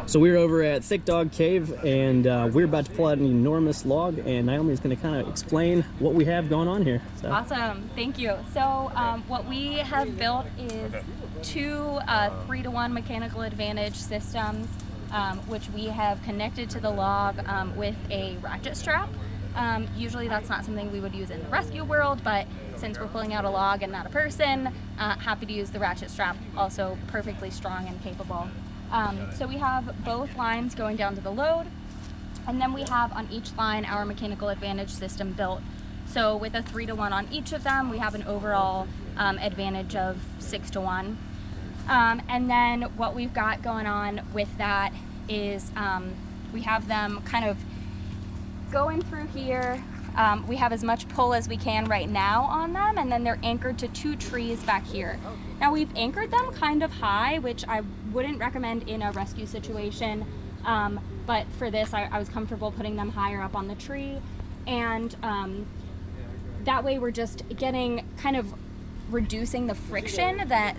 So we're over at Thick Dog Cave, and we're about to pull out an enormous log, and Naomi's going to kind of explain what we have going on here. So. Awesome, thank you. So what we have built is two 3-to-1 mechanical advantage systems, which we have connected to the log with a ratchet strap. Usually that's not something we would use in the rescue world, but since we're pulling out a log and not a person, happy to use the ratchet strap, also perfectly strong and capable. So we have both lines going down to the load, and then we have on each line our mechanical advantage system built. So with a 3-to-1 on each of them, we have an overall advantage of 6-to-1. And then what we've got going on with that is we have them kind of going through here. We have as much pull as we can right now on them, and then they're anchored to 2 trees back here. Now we've anchored them kind of high, which I wouldn't recommend in a rescue situation, but for this I was comfortable putting them higher up on the tree, and that way we're just getting kind of reducing the friction that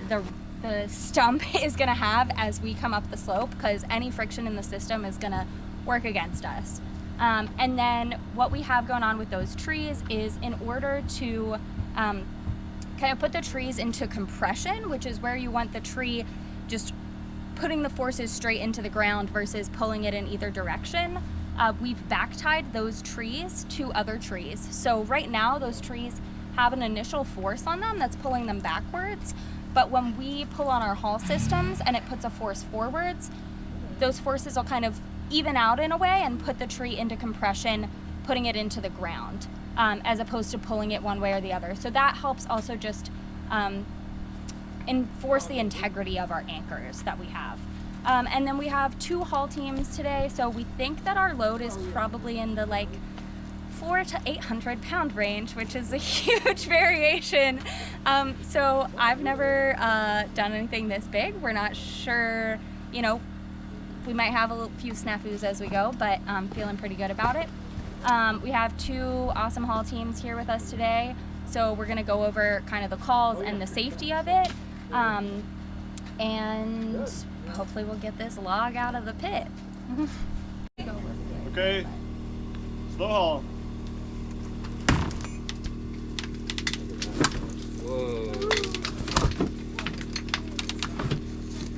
the stump is going to have as we come up the slope, because any friction in the system is going to work against us. And then what we have going on with those trees is, in order to kind of put the trees into compression, which is where you want the tree just putting the forces straight into the ground versus pulling it in either direction, we've back tied those trees to other trees. So right now those trees have an initial force on them that's pulling them backwards, but when we pull on our haul systems and it puts a force forwards, those forces will kind of even out in a way and put the tree into compression, putting it into the ground, as opposed to pulling it one way or the other. So that helps also just enforce the integrity of our anchors that we have. And then we have 2 haul teams today, so we think that our load is probably in the like 400 to 800 pound range, which is a huge variation. So I've never done anything this big. We're not sure, you know, we might have a few snafus as we go, but I'm feeling pretty good about it. We have 2 awesome haul teams here with us today, so we're gonna go over kind of the calls and the safety of it, and hopefully we'll get this log out of the pit. Okay, slow haul. Whoa.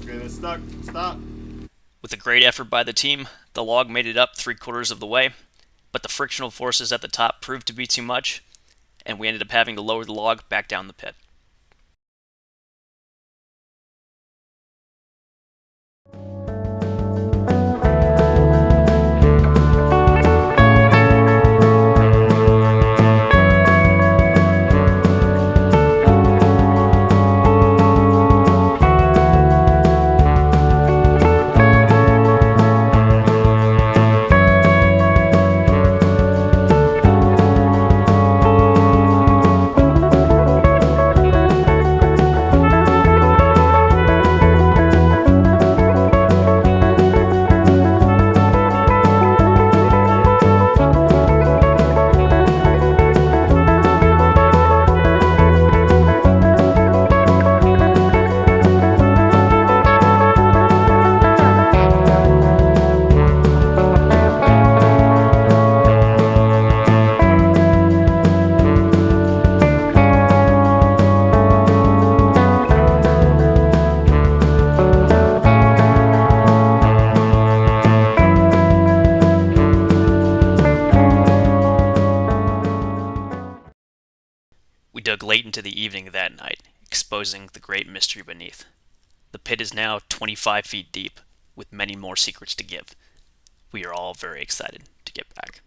Okay, that's stuck. Stop. With a great effort by the team, the log made it up 3/4 of the way, but the frictional forces at the top proved to be too much, and we ended up having to lower the log back down the pit. We dug late into the evening that night, exposing the great mystery beneath. The pit is now 25 feet deep, with many more secrets to give. We are all very excited to get back.